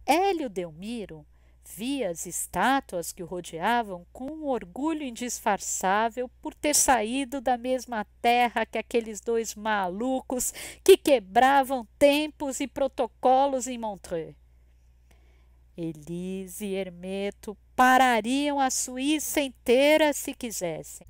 Hélio Delmiro via as estátuas que o rodeavam com um orgulho indisfarçável por ter saído da mesma terra que aqueles dois malucos que quebravam tempos e protocolos em Montreux. Elise e Hermeto parariam a Suíça inteira se quisessem.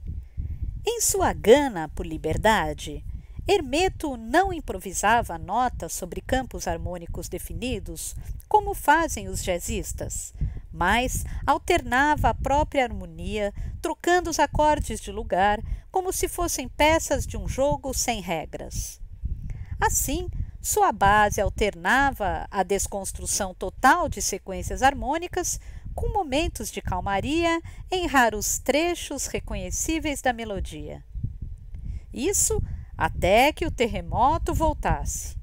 Em sua gana por liberdade, Hermeto não improvisava notas sobre campos harmônicos definidos, como fazem os jazzistas, mas alternava a própria harmonia, trocando os acordes de lugar, como se fossem peças de um jogo sem regras. Assim, sua base alternava a desconstrução total de sequências harmônicas com momentos de calmaria em raros trechos reconhecíveis da melodia. Isso até que o terremoto voltasse.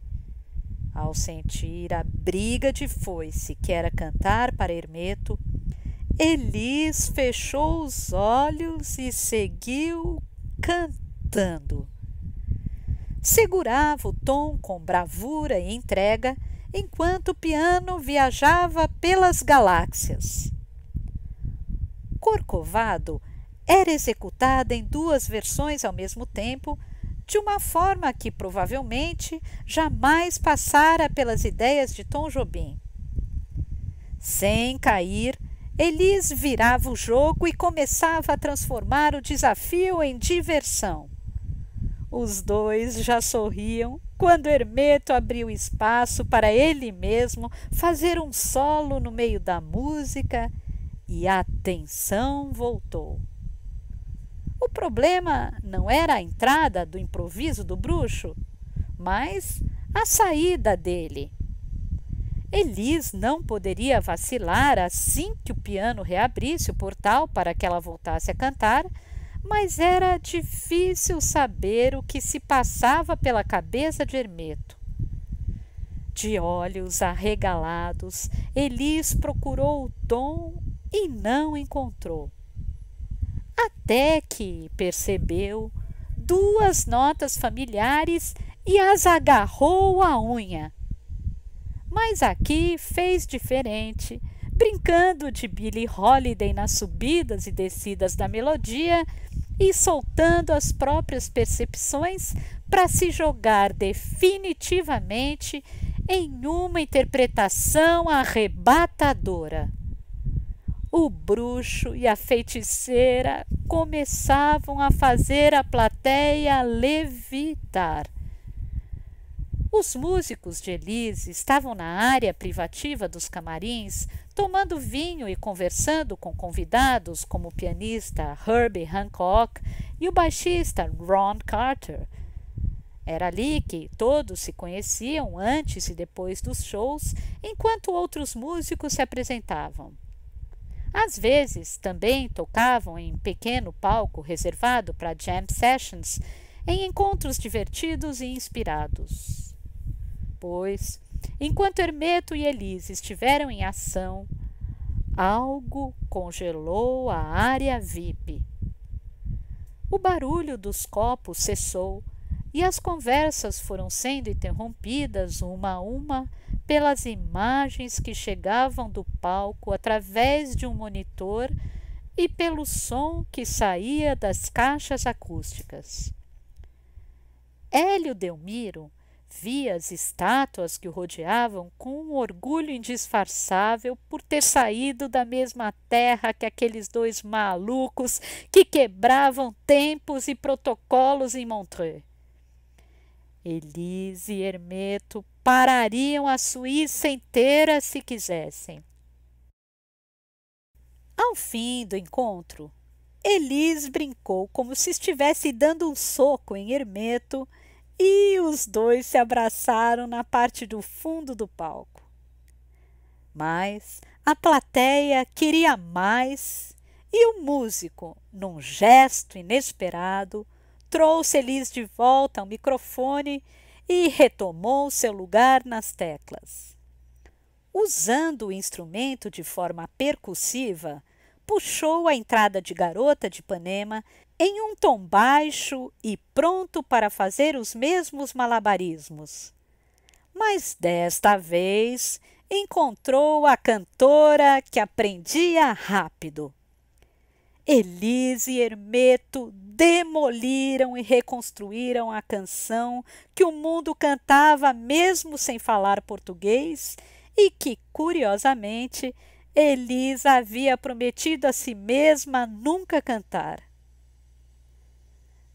Ao sentir a briga de foice que era cantar para Hermeto, Elis fechou os olhos e seguiu cantando. Segurava o tom com bravura e entrega, enquanto o piano viajava pelas galáxias. Corcovado era executada em duas versões ao mesmo tempo, de uma forma que provavelmente jamais passara pelas ideias de Tom Jobim. Sem cair, Elis virava o jogo e começava a transformar o desafio em diversão. Os dois já sorriam quando Hermeto abriu espaço para ele mesmo fazer um solo no meio da música e a tensão voltou. O problema não era a entrada do improviso do bruxo, mas a saída dele. Elis não poderia vacilar assim que o piano reabrisse o portal para que ela voltasse a cantar, mas era difícil saber o que se passava pela cabeça de Hermeto. De olhos arregalados, Elis procurou o tom e não encontrou. Até que percebeu duas notas familiares e as agarrou à unha. Mas aqui fez diferente, brincando de Billie Holiday nas subidas e descidas da melodia e soltando as próprias percepções para se jogar definitivamente em uma interpretação arrebatadora. O bruxo e a feiticeira começavam a fazer a plateia levitar. Os músicos de Elise estavam na área privativa dos camarins, tomando vinho e conversando com convidados como o pianista Herbie Hancock e o baixista Ron Carter. Era ali que todos se conheciam antes e depois dos shows, enquanto outros músicos se apresentavam. Às vezes, também tocavam em pequeno palco reservado para jam sessions, em encontros divertidos e inspirados. Pois, enquanto Hermeto e Elise estiveram em ação, algo congelou a área VIP. O barulho dos copos cessou e as conversas foram sendo interrompidas uma a uma pelas imagens que chegavam do palco através de um monitor e pelo som que saía das caixas acústicas. Hélio Delmiro via as estátuas que o rodeavam com um orgulho indisfarçável por ter saído da mesma terra que aqueles dois malucos que quebravam tempos e protocolos em Montreux. Elise e Hermeto parariam a Suíça inteira se quisessem. Ao fim do encontro, Elise brincou como se estivesse dando um soco em Hermeto e os dois se abraçaram na parte do fundo do palco. Mas a plateia queria mais e o músico, num gesto inesperado, trouxe Elise de volta ao microfone e retomou seu lugar nas teclas. Usando o instrumento de forma percussiva, puxou a entrada de Garota de Ipanema em um tom baixo e pronto para fazer os mesmos malabarismos. Mas desta vez encontrou a cantora que aprendia rápido. Elis e Hermeto demoliram e reconstruíram a canção que o mundo cantava mesmo sem falar português e que, curiosamente, Elis havia prometido a si mesma nunca cantar.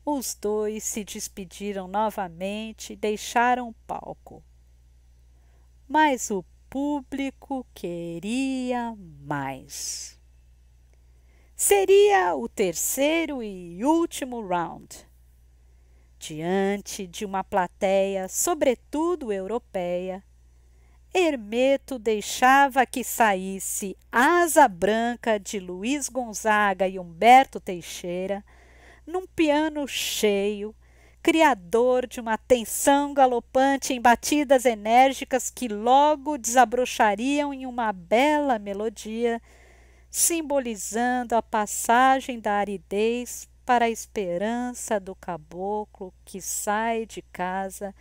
Os dois se despediram novamente e deixaram o palco. Mas o público queria mais. Seria o terceiro e último round. Diante de uma plateia, sobretudo europeia, Hermeto deixava que saísse Asa Branca de Luiz Gonzaga e Humberto Teixeira, num piano cheio, criador de uma tensão galopante em batidas enérgicas que logo desabrochariam em uma bela melodia, simbolizando a passagem da aridez para a esperança do caboclo que sai de casa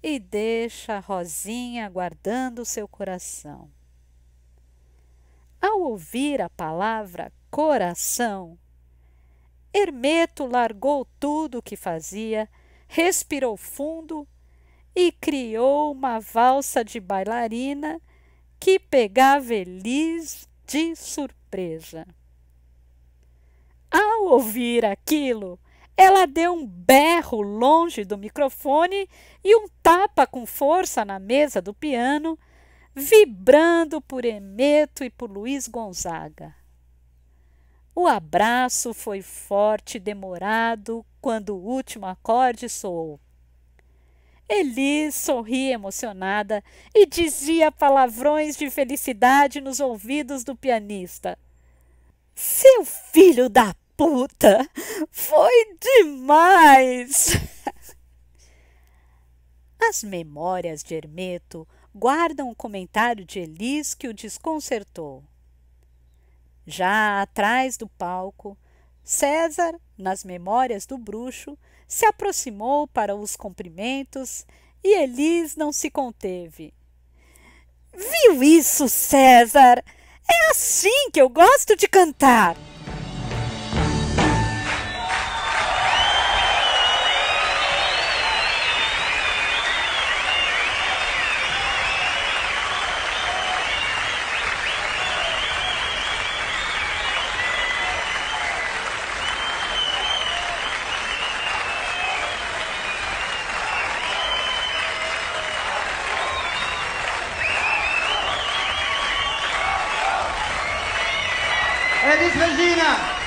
e deixa a Rosinha guardando seu coração. Ao ouvir a palavra coração, Hermeto largou tudo o que fazia, respirou fundo e criou uma valsa de bailarina que pegava Elis de surpresa. Ao ouvir aquilo, ela deu um berro longe do microfone e um tapa com força na mesa do piano, vibrando por Hermeto e por Luiz Gonzaga. O abraço foi forte e demorado quando o último acorde soou. Elis sorria emocionada e dizia palavrões de felicidade nos ouvidos do pianista. Seu filho da puta! Foi demais! As memórias de Hermeto guardam um comentário de Elis que o desconcertou. Já atrás do palco, César, nas memórias do bruxo, se aproximou para os cumprimentos e Elis não se conteve. Viu isso, César? É assim que eu gosto de cantar! Elis Regina!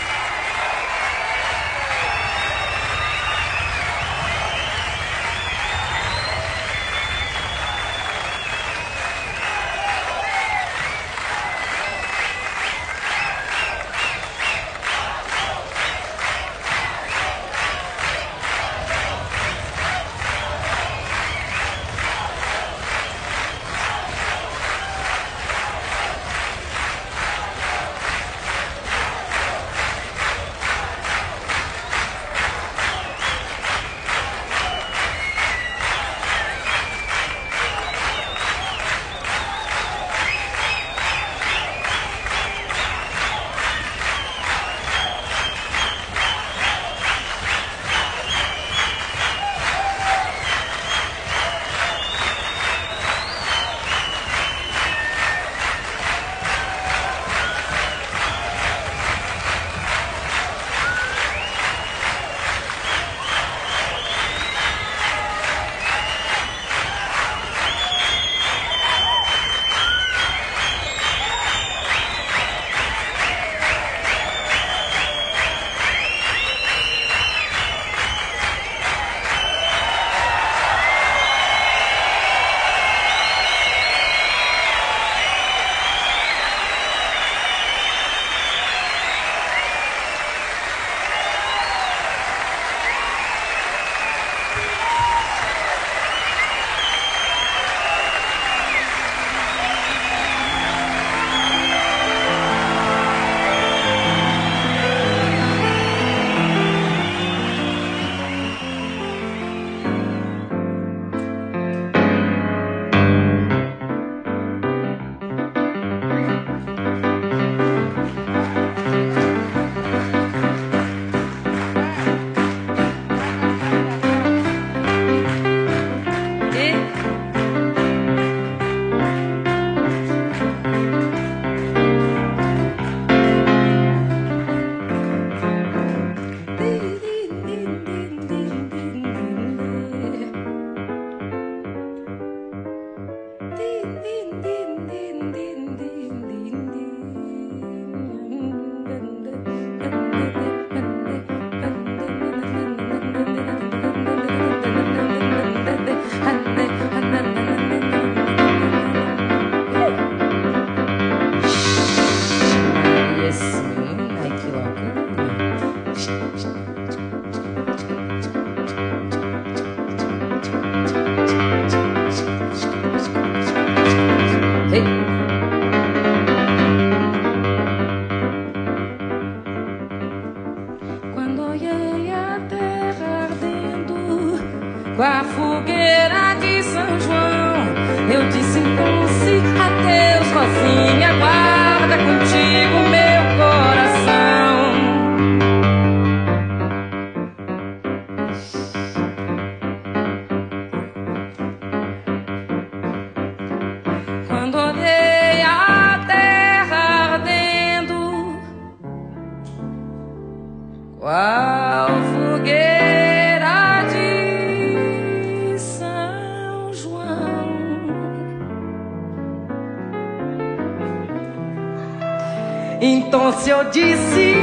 Então se eu disse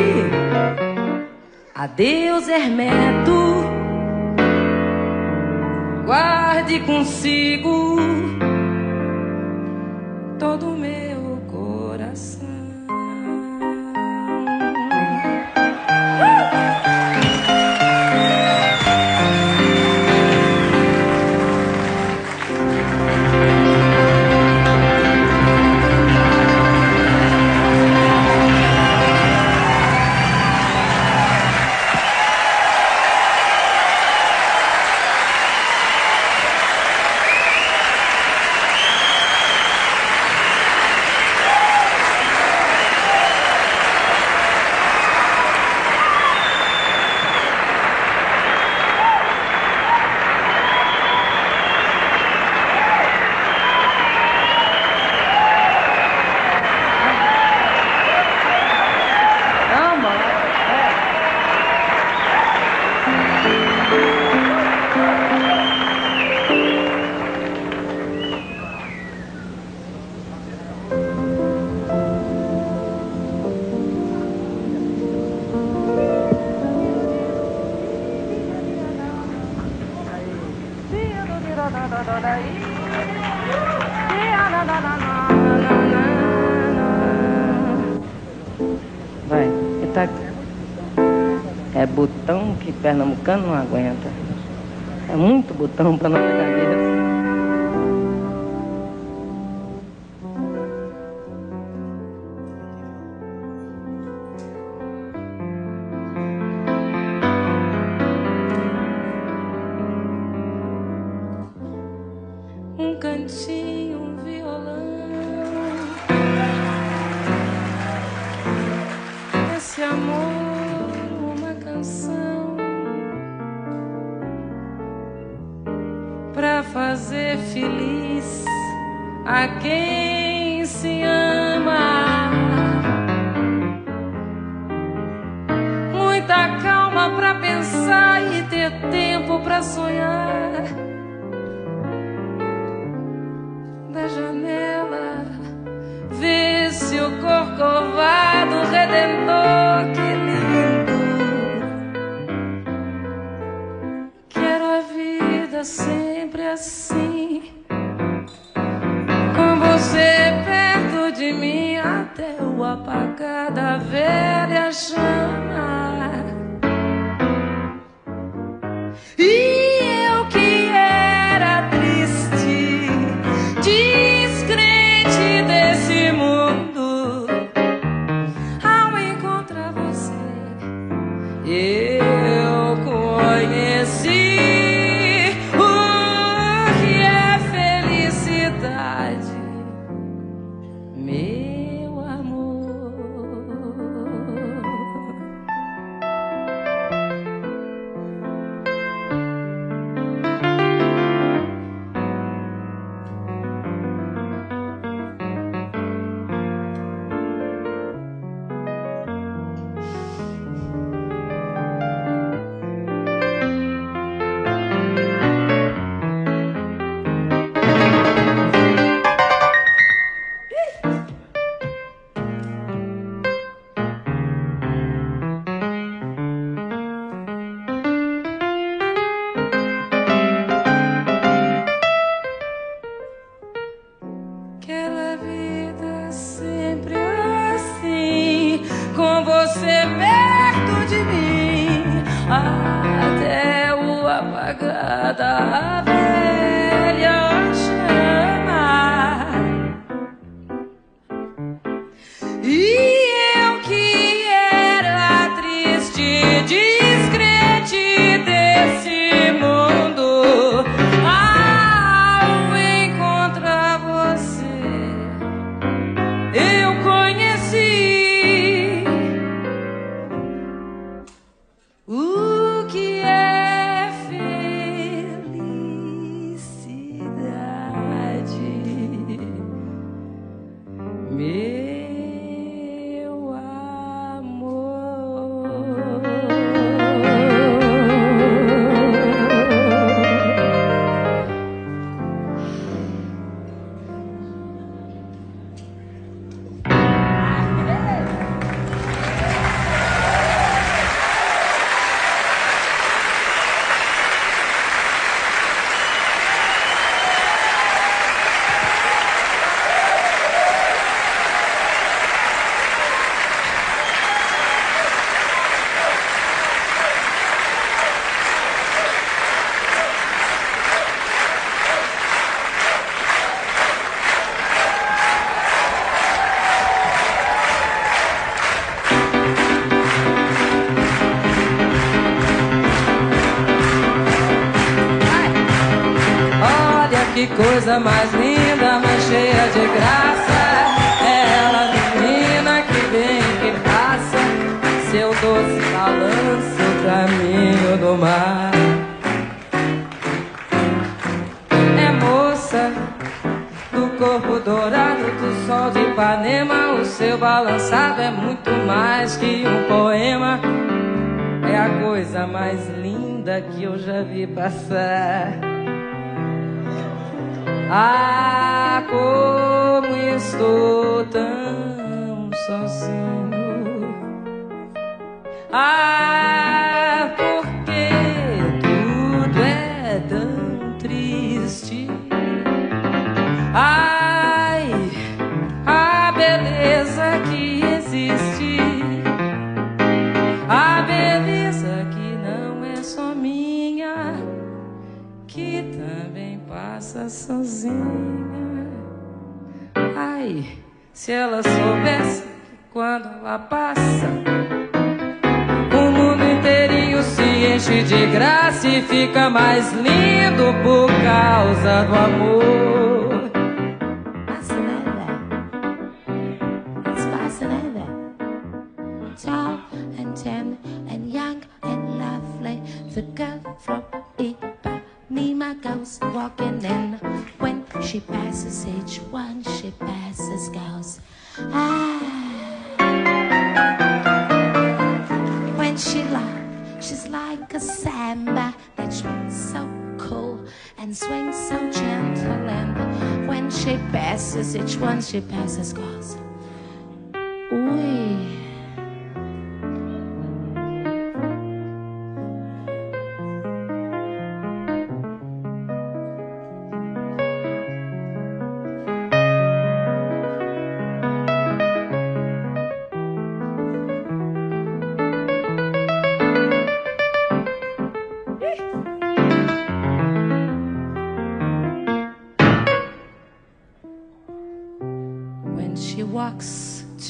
adeus, Hermeto, guarde consigo todo o meu coração. Vai, é botão que pernambucano não aguenta. É muito botão pra nossa cabeça. Um cantinho, um violão, esse amor, uma canção pra fazer feliz a quem se ama. Muita calma pra pensar e ter tempo pra sonhar. Da janela, vê seu corcovado redentor, que lindo. Quero a vida sempre assim, com você perto de mim, até o apagar da velha chama. E eu que era triste, descrente desse mundo, ao encontrar você, eu conheci o que é felicidade, meu amor. Quero a vida sempre assim, com você perto de mim, até o apagar da velha chama. E eu que era triste, descrente desse mundo, ao encontrar você, eu conheci o que é felicidade, meu que coisa mais linda, mais cheia de graça. É ela, menina, que vem e que passa, seu doce balanço, o caminho do mar. É moça do corpo dourado do sol de Ipanema, o seu balançado é muito mais que um poema. É a coisa mais linda que eu já vi passar. Ah, como estou tão sozinho. Ah, porque tudo é tão triste. Ai, a beleza que existe, a beleza que não é só minha, que também passa sozinha. Ai, se ela soubesse que quando ela passa, o mundo inteirinho se enche de graça e fica mais lindo por causa do amor. Tall and tender and young and lovely, the girl from Ipanema goes walking in. When she passes each one, she passes girls. Ah, when she laughs, she's like a samba that swings so cool and swings so gentle. And when she passes each one, she passes girls. Ui.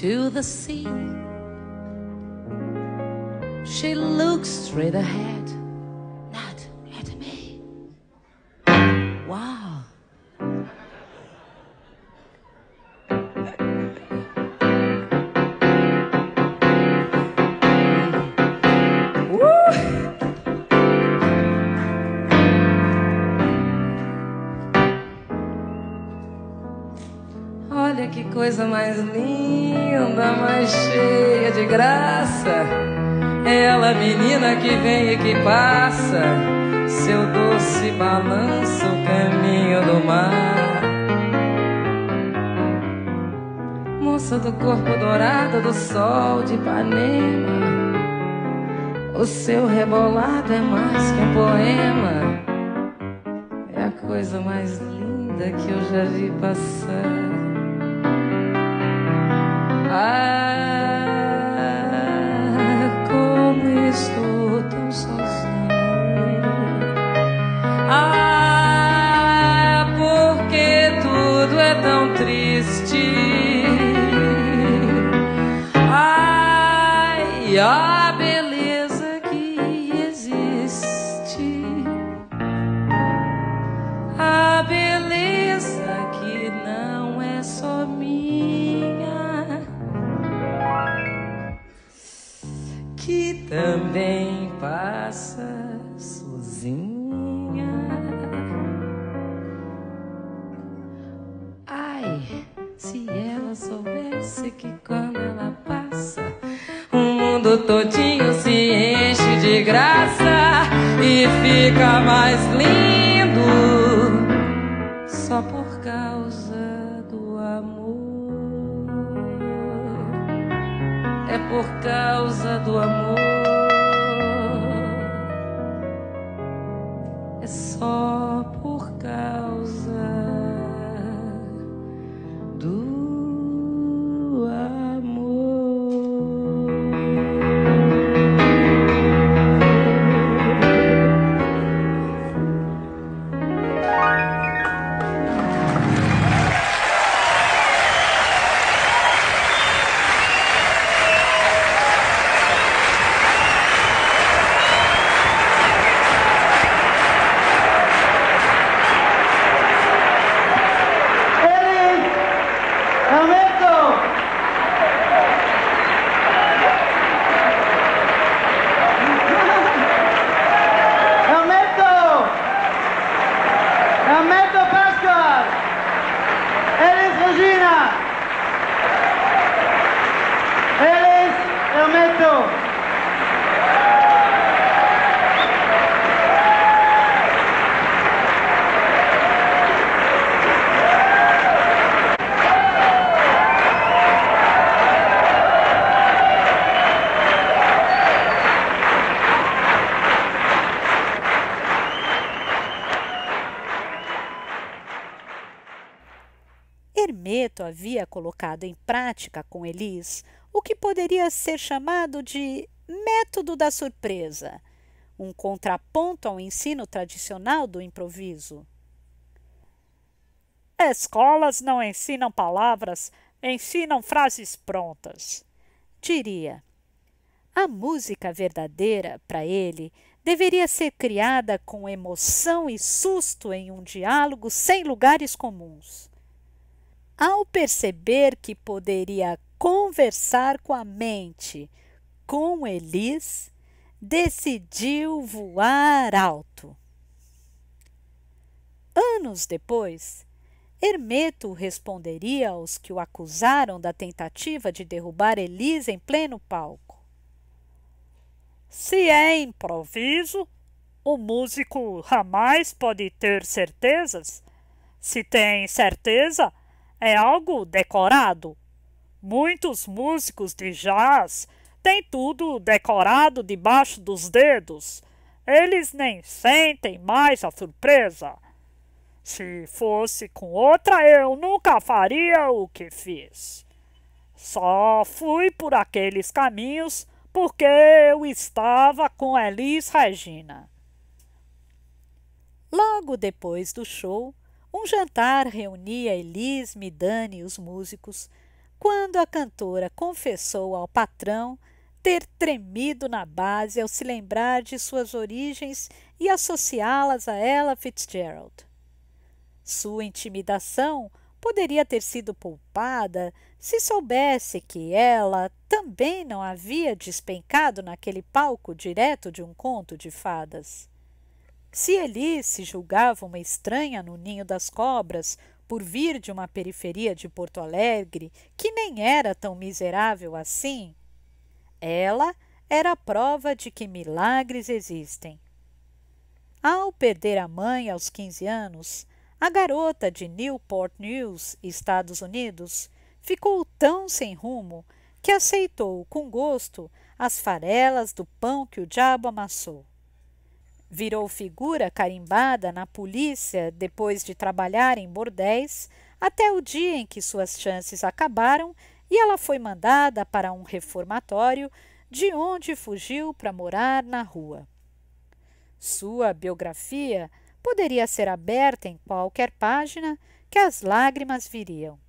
To the sea, she looks straight ahead, not at me. Wow. Olha que coisa mais linda, mais cheia de graça. É ela, menina, que vem e que passa, seu doce balanço, o caminho do mar. Moça do corpo dourado do sol de Ipanema, o seu rebolado é mais que um poema. É a coisa mais linda que eu já vi passar. Ah, como estou tão sozinho. Ah, porque tudo é tão triste. Ai, a beleza que existe, a beleza que não é só minha, que também passa sozinha. Ai, se ela soubesse que quando ela passa, o mundo todinho se enche de graça e fica mais lindo só por causa do amor. É por causa do amor. É só por causa do amor. Hermeto havia colocado em prática com Elis o que poderia ser chamado de método da surpresa, um contraponto ao ensino tradicional do improviso. Escolas não ensinam palavras, ensinam frases prontas, diria. A música verdadeira, para ele, deveria ser criada com emoção e susto em um diálogo sem lugares comuns. Ao perceber que poderia conversar com a mente, com Elis, decidiu voar alto. Anos depois, Hermeto responderia aos que o acusaram da tentativa de derrubar Elis em pleno palco. Se é improviso, o músico jamais pode ter certezas. Se tem certeza, é algo decorado. Muitos músicos de jazz têm tudo decorado debaixo dos dedos. Eles nem sentem mais a surpresa. Se fosse com outra, eu nunca faria o que fiz. Só fui por aqueles caminhos porque eu estava com Elis Regina. Logo depois do show, um jantar reunia Elis, Midani e os músicos, quando a cantora confessou ao patrão ter tremido na base ao se lembrar de suas origens e associá-las a Ella Fitzgerald. Sua intimidação poderia ter sido poupada se soubesse que ela também não havia despencado naquele palco direto de um conto de fadas. Se Elis se julgava uma estranha no ninho das cobras por vir de uma periferia de Porto Alegre que nem era tão miserável assim, ela era a prova de que milagres existem. Ao perder a mãe aos 15 anos, a garota de Newport News, Estados Unidos, ficou tão sem rumo que aceitou com gosto as farelas do pão que o diabo amassou. Virou figura carimbada na polícia depois de trabalhar em bordéis até o dia em que suas chances acabaram e ela foi mandada para um reformatório, de onde fugiu para morar na rua. Sua biografia poderia ser aberta em qualquer página que as lágrimas viriam.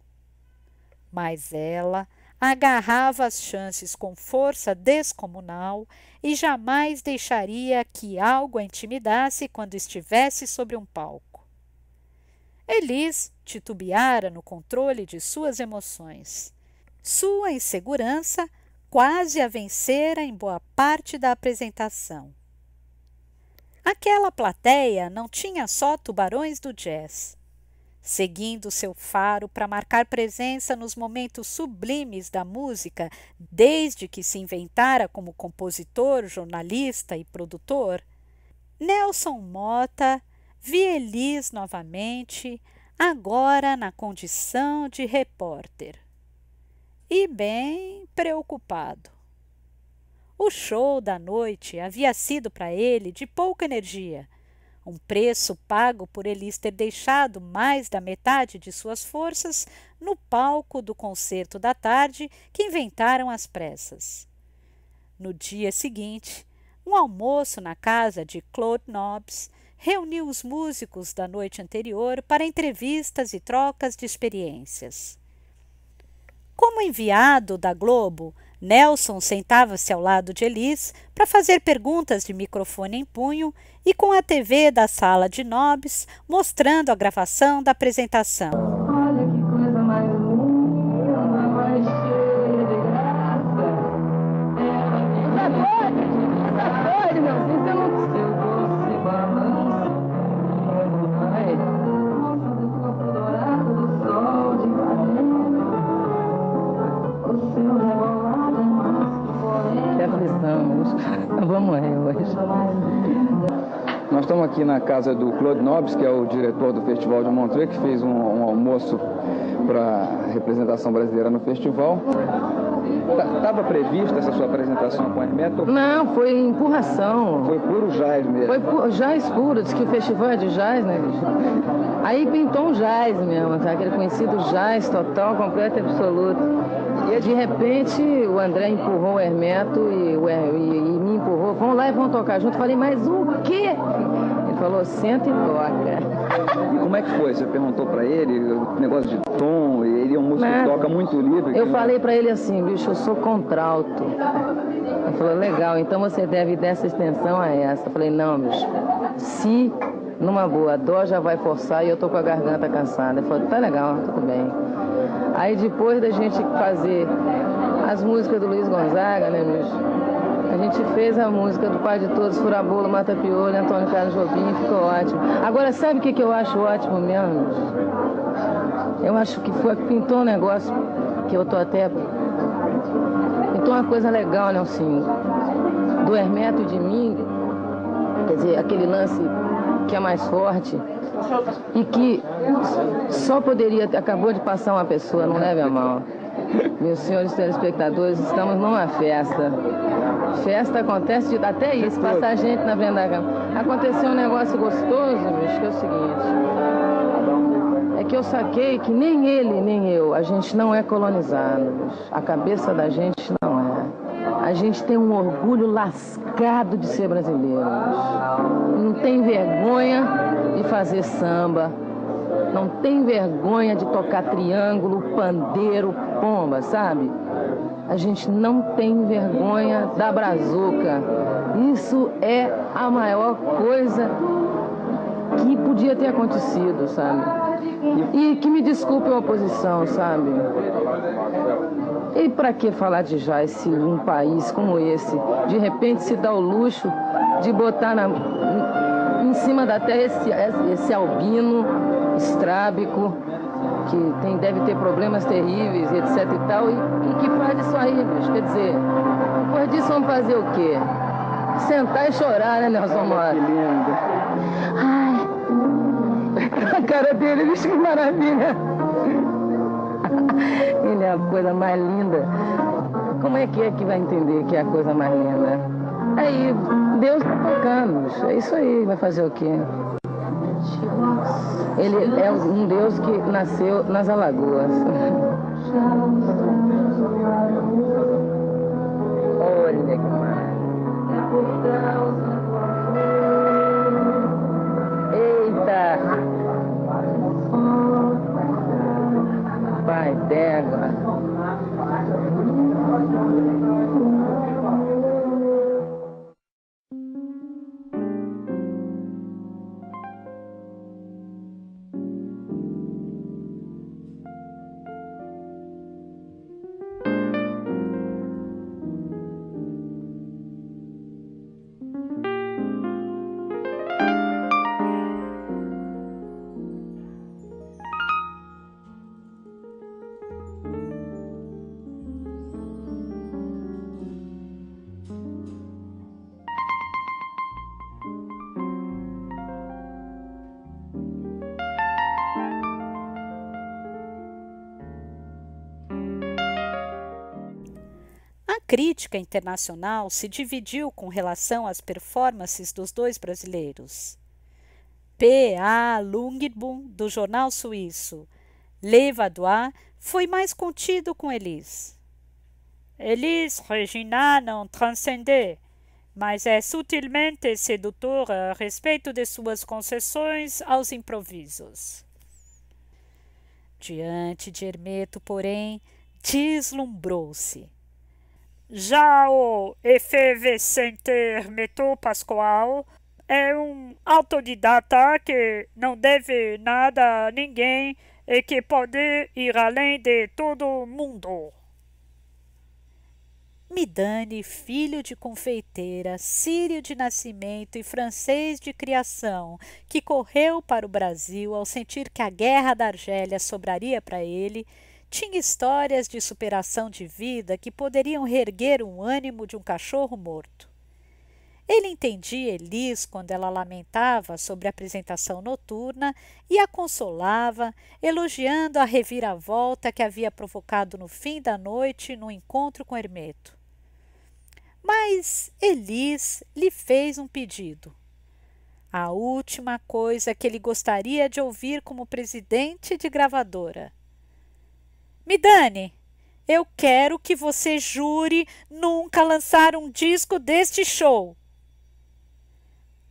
Mas ela agarrava as chances com força descomunal e jamais deixaria que algo a intimidasse quando estivesse sobre um palco. Elis titubeara no controle de suas emoções. Sua insegurança quase a vencera em boa parte da apresentação. Aquela plateia não tinha só tubarões do jazz. Seguindo seu faro para marcar presença nos momentos sublimes da música desde que se inventara como compositor, jornalista e produtor, Nelson Motta via Elis novamente, agora na condição de repórter. E bem preocupado. O show da noite havia sido para ele de pouca energia, um preço pago por Elis ter deixado mais da metade de suas forças no palco do concerto da tarde que inventaram às pressas. No dia seguinte, um almoço na casa de Claude Nobs reuniu os músicos da noite anterior para entrevistas e trocas de experiências. Como enviado da Globo, Nelson sentava-se ao lado de Elis para fazer perguntas de microfone em punho e com a TV da sala de Nobs mostrando a gravação da apresentação. Olha que coisa mais linda, mais cheia de graça. Tá doido, meu filho, você não... Seu doce balanço, vai. Nossa, do corpo dourado do sol de valendo. O seu rebolado é mais que poeta. Nós vamos morrer hoje. Nós estamos aqui na casa do Claude Nobs, que é o diretor do Festival de Montreux, que fez um almoço para a representação brasileira no festival. Estava prevista essa sua apresentação com o Hermeto? Não, foi empurração. Foi puro jazz mesmo. Foi jazz puro, diz que o festival é de jazz, né? Aí pintou um jazz mesmo, aquele conhecido jazz total, completo e absoluto. E de repente o André empurrou o Hermeto e me empurrou. Vamos lá e vamos tocar junto. Falei, mas o quê? Ele falou, senta e toca. E como é que foi? Você perguntou pra ele o negócio de tom, e ele é um músico que toca muito livre. Eu falei pra ele assim, bicho, eu sou contralto. Ele falou, legal, então você deve dessa extensão a essa. Eu falei, não, bicho, se numa boa, a dó já vai forçar e eu tô com a garganta cansada. Ele falou, tá legal, tudo bem. Aí depois da gente fazer as músicas do Luiz Gonzaga, né, bicho? A gente fez a música do Pai de Todos, Furabolo, Mata Piolho, Antônio Carlos Jobim, ficou ótimo. Agora, sabe o que eu acho ótimo mesmo, bicho? Eu acho que pintou um negócio que eu tô até... Pintou uma coisa legal, Nelsinho. Do Hermeto e de mim, quer dizer, aquele lance que é mais forte e que só poderia... Acabou de passar uma pessoa, não leve a mal. Meus senhores telespectadores, estamos numa festa. Festa acontece até isso, passar gente na frente da cama. Aconteceu um negócio gostoso, bicho, que é o seguinte. É que eu saquei que nem ele, nem eu, a gente não é colonizado, bicho. A cabeça da gente não é. A gente tem um orgulho lascado de ser brasileiro, bicho. Não tem vergonha de fazer samba. Não tem vergonha de tocar triângulo, pandeiro, pomba, sabe? A gente não tem vergonha da brazuca. Isso é a maior coisa que podia ter acontecido, sabe? E que me desculpe a oposição, sabe? E para que falar de jazz se um país como esse, de repente se dá o luxo de botar em cima da terra esse albino estrábico, que deve ter problemas terríveis, etc e tal, e que faz isso aí, bicho. Quer dizer, depois disso vamos fazer o quê? Sentar e chorar, né, Nelson Mora? Que lindo. Ai, a cara dele, bicho, que maravilha. Ele é a coisa mais linda. Como é que vai entender que é a coisa mais linda? Aí, Deus tá tocando, bicho. É isso aí, vai fazer o quê? Ele é um Deus que nasceu nas Alagoas. Olha que maravilha. Eita! Pai d'égua. A crítica internacional se dividiu com relação às performances dos dois brasileiros. P. A. Lungebum, do jornal suíço Le Vaudois, foi mais contido com Elis. Elis Regina não transcende, mas é sutilmente sedutora a respeito de suas concessões aos improvisos. Diante de Hermeto, porém, deslumbrou-se. Já o efervescente Hermeto Pascoal é um autodidata que não deve nada a ninguém e que pode ir além de todo mundo. Midani, filho de confeiteira, sírio de nascimento e francês de criação, que correu para o Brasil ao sentir que a guerra da Argélia sobraria para ele, tinha histórias de superação de vida que poderiam reerguer o ânimo de um cachorro morto. Ele entendia Elis quando ela lamentava sobre a apresentação noturna e a consolava, elogiando a reviravolta que havia provocado no fim da noite no encontro com Hermeto. Mas Elis lhe fez um pedido. A última coisa que ele gostaria de ouvir como presidente de gravadora. Midani, eu quero que você jure nunca lançar um disco deste show.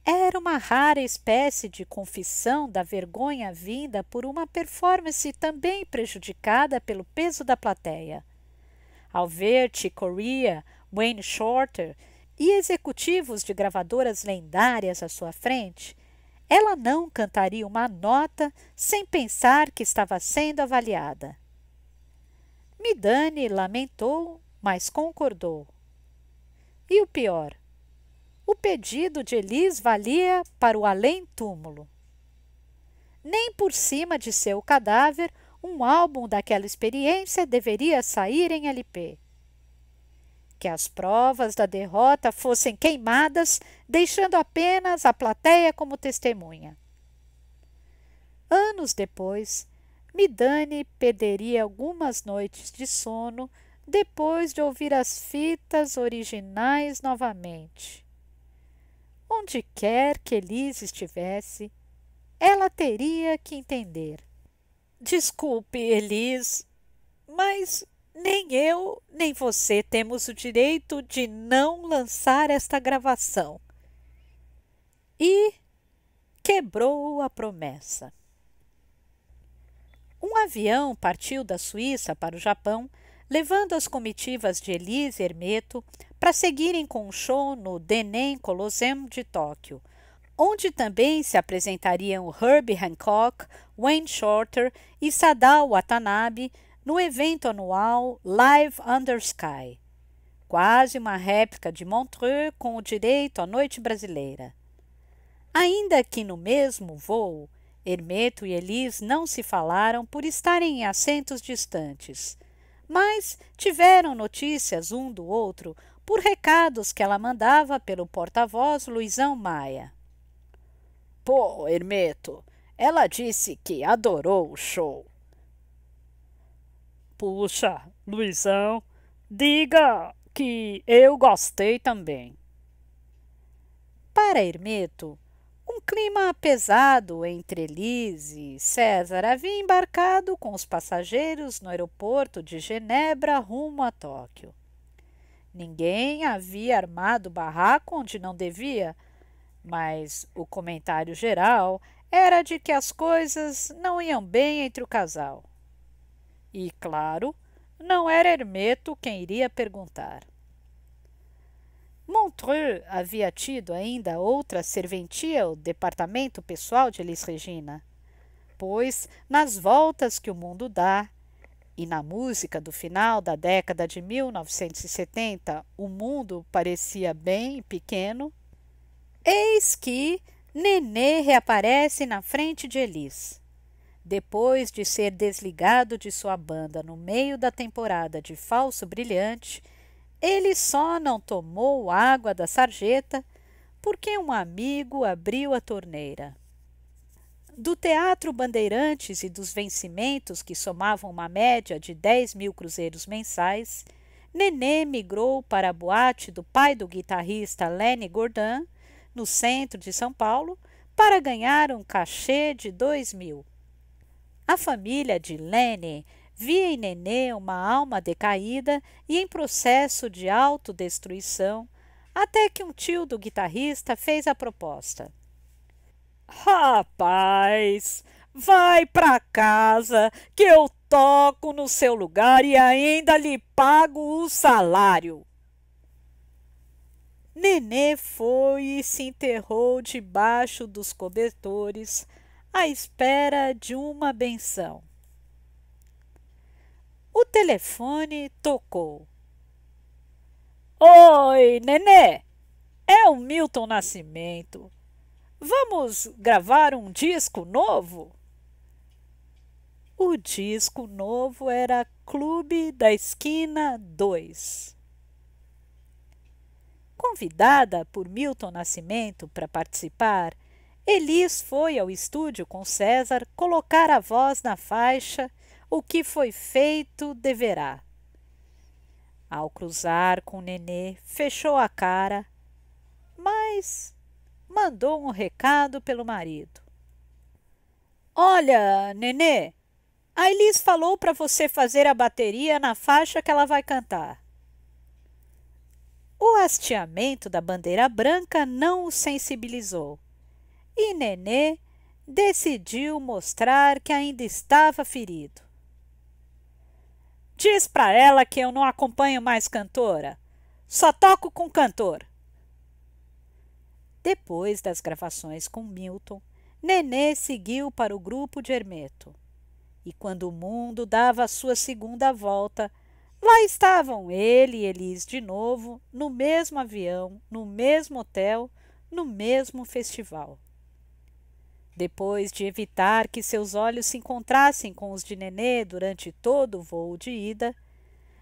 Era uma rara espécie de confissão da vergonha vinda por uma performance também prejudicada pelo peso da plateia. Ao ver Chick Corea, Wayne Shorter e executivos de gravadoras lendárias à sua frente, ela não cantaria uma nota sem pensar que estava sendo avaliada. Midani lamentou, mas concordou. E o pior? O pedido de Elis valia para o além-túmulo. Nem por cima de seu cadáver um álbum daquela experiência deveria sair em LP. Que as provas da derrota fossem queimadas, deixando apenas a plateia como testemunha. Anos depois, Midani perderia algumas noites de sono depois de ouvir as fitas originais novamente. Onde quer que Elis estivesse, ela teria que entender. Desculpe, Elis, mas nem eu nem você temos o direito de não lançar esta gravação. E quebrou a promessa. Um avião partiu da Suíça para o Japão, levando as comitivas de Elis e Hermeto para seguirem com um show no Denen Coliseum de Tóquio, onde também se apresentariam Herbie Hancock, Wayne Shorter e Sadao Watanabe no evento anual Live Under Sky, quase uma réplica de Montreux com o direito à noite brasileira. Ainda que no mesmo voo, Hermeto e Elis não se falaram por estarem em assentos distantes, mas tiveram notícias um do outro por recados que ela mandava pelo porta-voz Luizão Maia. Pô, Hermeto, ela disse que adorou o show. Puxa, Luizão, diga que eu gostei também. Para Hermeto, um clima pesado entre Elis e César havia embarcado com os passageiros no aeroporto de Genebra rumo a Tóquio. Ninguém havia armado barraco onde não devia, mas o comentário geral era de que as coisas não iam bem entre o casal. E, claro, não era Hermeto quem iria perguntar. Montreux havia tido ainda outra serventia ao departamento pessoal de Elis Regina, pois, nas voltas que o mundo dá, e na música do final da década de 1970 o mundo parecia bem pequeno, eis que Nenê reaparece na frente de Elis. Depois de ser desligado de sua banda no meio da temporada de Falso Brilhante, ele só não tomou água da sarjeta porque um amigo abriu a torneira. Do Teatro Bandeirantes e dos vencimentos que somavam uma média de 10.000 cruzeiros mensais, Nenê migrou para a boate do pai do guitarrista Lenny Gordon, no centro de São Paulo, para ganhar um cachê de 2.000. A família de Lenny via em Nenê uma alma decaída e em processo de autodestruição, até que um tio do guitarrista fez a proposta. Rapaz, vai pra casa que eu toco no seu lugar e ainda lhe pago o salário. Nenê foi e se enterrou debaixo dos cobertores, à espera de uma benção. O telefone tocou. Oi, Nenê, é o Milton Nascimento. Vamos gravar um disco novo? O disco novo era Clube da Esquina 2. Convidada por Milton Nascimento para participar, Elis foi ao estúdio com César colocar a voz na faixa O que foi feito deverá. Ao cruzar com Nenê, fechou a cara, mas mandou um recado pelo marido. Olha, Nenê, a Elis falou para você fazer a bateria na faixa que ela vai cantar. O hasteamento da bandeira branca não o sensibilizou e Nenê decidiu mostrar que ainda estava ferido. Diz para ela que eu não acompanho mais cantora, só toco com cantor. Depois das gravações com Milton, Nenê seguiu para o grupo de Hermeto. E quando o mundo dava a sua segunda volta, lá estavam ele e Elis de novo, no mesmo avião, no mesmo hotel, no mesmo festival. Depois de evitar que seus olhos se encontrassem com os de Nenê durante todo o voo de ida,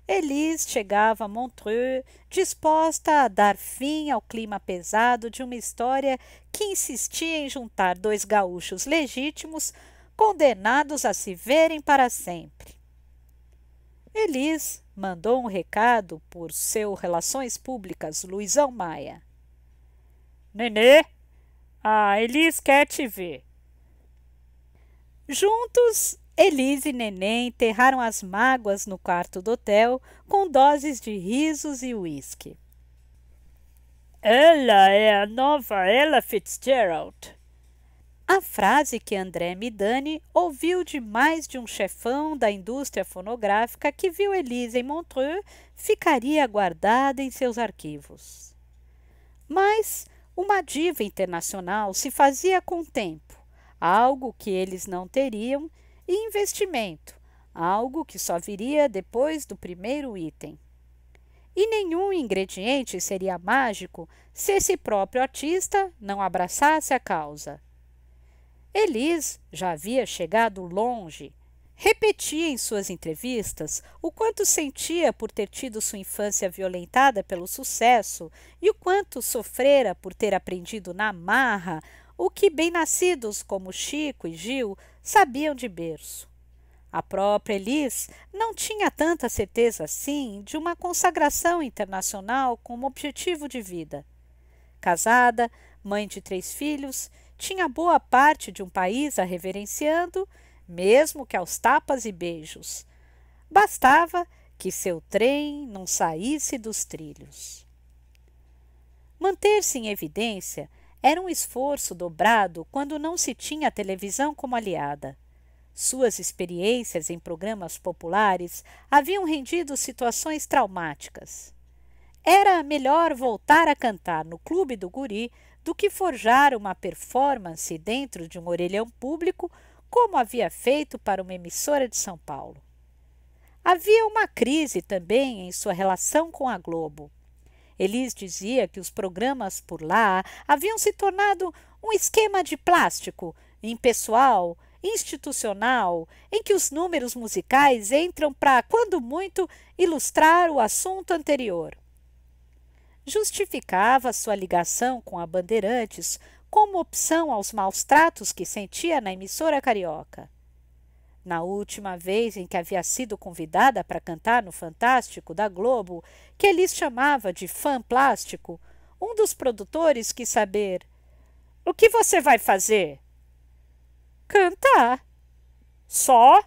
Elis chegava a Montreux disposta a dar fim ao clima pesado de uma história que insistia em juntar dois gaúchos legítimos condenados a se verem para sempre. Elis mandou um recado por seu Relações Públicas, Luizão Maia. Nenê, a Elis quer te ver. Juntos, Elis e Nenê enterraram as mágoas no quarto do hotel com doses de risos e uísque. Ela é a nova Ella Fitzgerald. A frase que André Midani ouviu de mais de um chefão da indústria fonográfica que viu Elis em Montreux ficaria guardada em seus arquivos. Mas uma diva internacional se fazia com o tempo, algo que eles não teriam, e investimento, algo que só viria depois do primeiro item. E nenhum ingrediente seria mágico se esse próprio artista não abraçasse a causa. Elis já havia chegado longe. Repetia em suas entrevistas o quanto sentia por ter tido sua infância violentada pelo sucesso e o quanto sofrera por ter aprendido na marra o que bem-nascidos como Chico e Gil sabiam de berço. A própria Elis não tinha tanta certeza assim de uma consagração internacional como objetivo de vida. Casada, mãe de 3 filhos, tinha boa parte de um país a reverenciando, mesmo que aos tapas e beijos. Bastava que seu trem não saísse dos trilhos. Manter-se em evidência era um esforço dobrado quando não se tinha a televisão como aliada. Suas experiências em programas populares haviam rendido situações traumáticas. Era melhor voltar a cantar no Clube do Guri do que forjar uma performance dentro de um orelhão público como havia feito para uma emissora de São Paulo. Havia uma crise também em sua relação com a Globo. Elis dizia que os programas por lá haviam se tornado um esquema de plástico, impessoal, institucional, em que os números musicais entram para, quando muito, ilustrar o assunto anterior. Justificava sua ligação com a Bandeirantes como opção aos maus tratos que sentia na emissora carioca. Na última vez em que havia sido convidada para cantar no Fantástico da Globo, que Elis chamava de fã plástico, um dos produtores quis saber: "O que você vai fazer?" "Cantar." "Só?"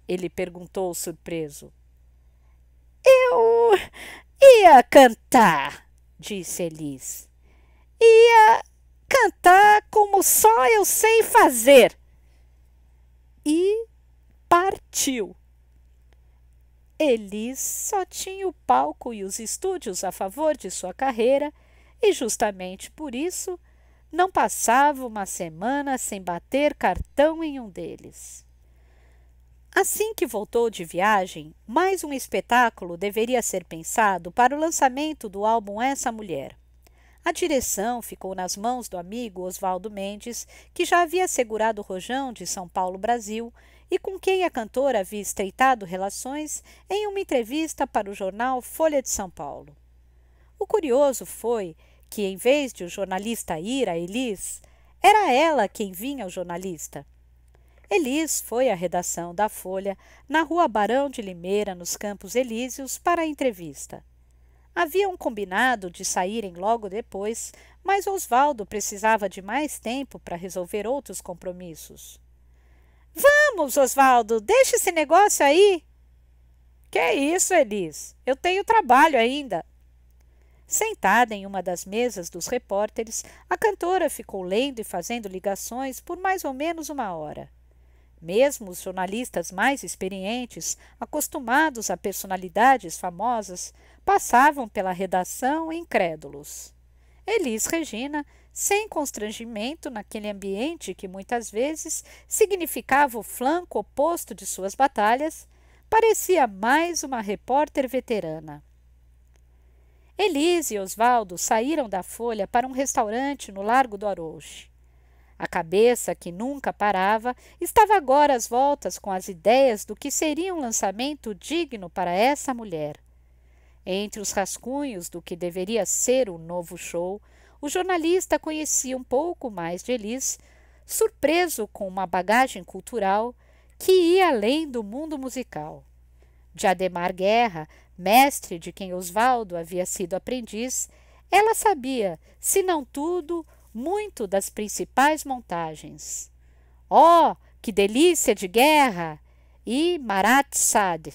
ele perguntou surpreso. "Eu ia cantar", disse Elis. "Ia cantar como só eu sei fazer." E partiu. Elis só tinha o palco e os estúdios a favor de sua carreira e, justamente por isso, não passava uma semana sem bater cartão em um deles. Assim que voltou de viagem, mais um espetáculo deveria ser pensado para o lançamento do álbum Essa Mulher. A direção ficou nas mãos do amigo Oswaldo Mendes, que já havia segurado o rojão de São Paulo, Brasil, e com quem a cantora havia estreitado relações em uma entrevista para o jornal Folha de São Paulo. O curioso foi que, em vez de o jornalista ir a Elis, era ela quem vinha ao jornalista. Elis foi à redação da Folha, na rua Barão de Limeira, nos Campos Elíseos, para a entrevista. Haviam combinado de saírem logo depois, mas Osvaldo precisava de mais tempo para resolver outros compromissos. Vamos, Osvaldo, deixa esse negócio aí. Que é isso, Elis? Eu tenho trabalho ainda. Sentada em uma das mesas dos repórteres, a cantora ficou lendo e fazendo ligações por mais ou menos uma hora. Mesmo os jornalistas mais experientes, acostumados a personalidades famosas, passavam pela redação incrédulos. Elis Regina, sem constrangimento naquele ambiente que muitas vezes significava o flanco oposto de suas batalhas, parecia mais uma repórter veterana. Elis e Osvaldo saíram da Folha para um restaurante no Largo do Arouche. A cabeça, que nunca parava, estava agora às voltas com as ideias do que seria um lançamento digno para essa mulher. Entre os rascunhos do que deveria ser o novo show, o jornalista conhecia um pouco mais de Elis, surpreso com uma bagagem cultural que ia além do mundo musical. De Adhemar Guerra, mestre de quem Osvaldo havia sido aprendiz, ela sabia, se não tudo, muito das principais montagens. Oh, que delícia de Guerra! E Marat Sade.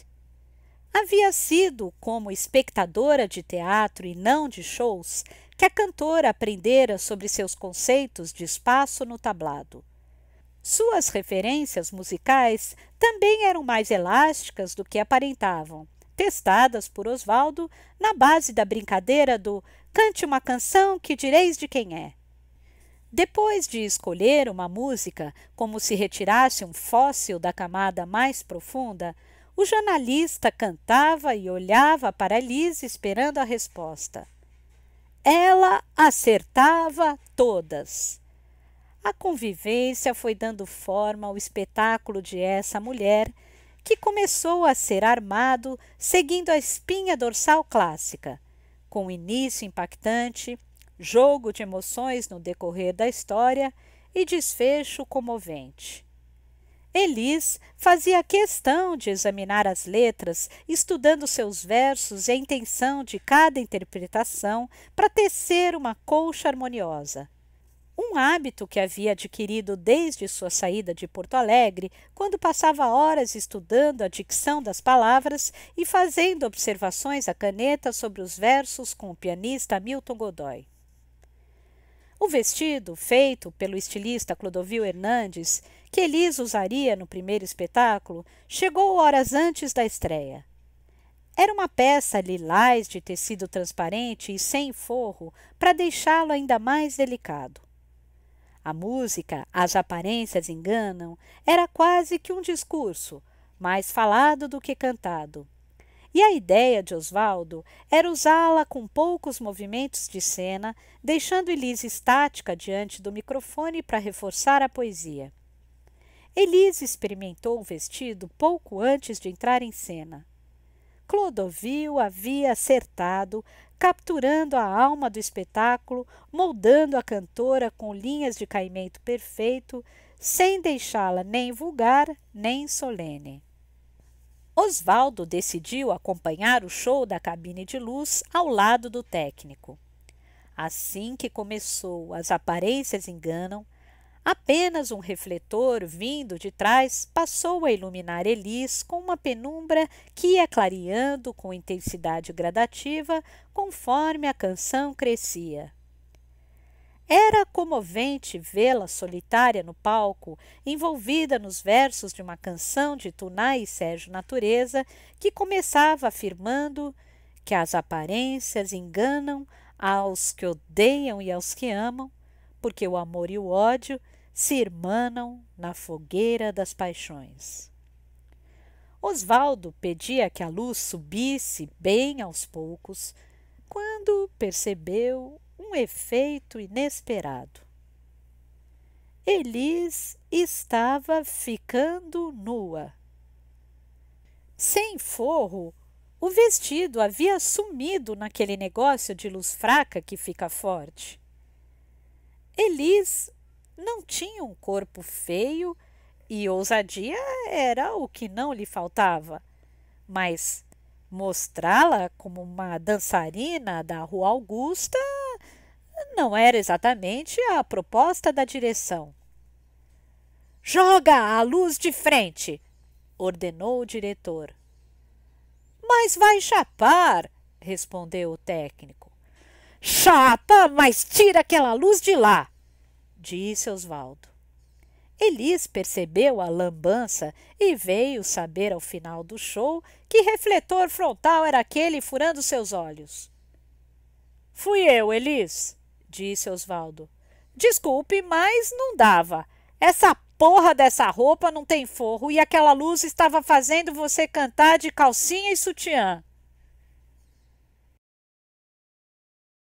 Havia sido como espectadora de teatro e não de shows que a cantora aprendera sobre seus conceitos de espaço no tablado. Suas referências musicais também eram mais elásticas do que aparentavam, testadas por Osvaldo na base da brincadeira do "cante uma canção que direis de quem é". Depois de escolher uma música como se retirasse um fóssil da camada mais profunda, o jornalista cantava e olhava para Elis esperando a resposta. Ela acertava todas. A convivência foi dando forma ao espetáculo de essa mulher, que começou a ser armado seguindo a espinha dorsal clássica, com início impactante, jogo de emoções no decorrer da história e desfecho comovente. Elis fazia questão de examinar as letras, estudando seus versos e a intenção de cada interpretação para tecer uma colcha harmoniosa. Um hábito que havia adquirido desde sua saída de Porto Alegre, quando passava horas estudando a dicção das palavras e fazendo observações à caneta sobre os versos com o pianista Hamilton Godoy. O vestido, feito pelo estilista Clodovil Hernandes, que Elis usaria no primeiro espetáculo, chegou horas antes da estreia. Era uma peça lilás de tecido transparente e sem forro para deixá-lo ainda mais delicado. A música, As Aparências Enganam, era quase que um discurso, mais falado do que cantado. E a ideia de Osvaldo era usá-la com poucos movimentos de cena, deixando Elis estática diante do microfone para reforçar a poesia. Elis experimentou o vestido pouco antes de entrar em cena. Clodovil havia acertado, capturando a alma do espetáculo, moldando a cantora com linhas de caimento perfeito, sem deixá-la nem vulgar nem solene. Osvaldo decidiu acompanhar o show da cabine de luz ao lado do técnico. Assim que começou As Aparências Enganam, apenas um refletor vindo de trás passou a iluminar Elis com uma penumbra que ia clareando com intensidade gradativa conforme a canção crescia. Era comovente vê-la solitária no palco, envolvida nos versos de uma canção de Tunay e Sérgio Natureza, que começava afirmando que as aparências enganam aos que odeiam e aos que amam, porque o amor e o ódio se irmanam na fogueira das paixões. Osvaldo pedia que a luz subisse bem aos poucos, quando percebeu um efeito inesperado. Elis estava ficando nua. Sem forro, o vestido havia sumido naquele negócio de luz fraca que fica forte. Elis não tinha um corpo feio e ousadia era o que não lhe faltava, mas mostrá-la como uma dançarina da Rua Augusta não era exatamente a proposta da direção. Joga a luz de frente, ordenou o diretor. Mas vai chapar, respondeu o técnico. Chapa, mas tira aquela luz de lá, disse Osvaldo. Elis percebeu a lambança e veio saber ao final do show que refletor frontal era aquele furando seus olhos. Fui eu, Elis, disse Osvaldo. Desculpe, mas não dava. Essa porra dessa roupa não tem forro e aquela luz estava fazendo você cantar de calcinha e sutiã.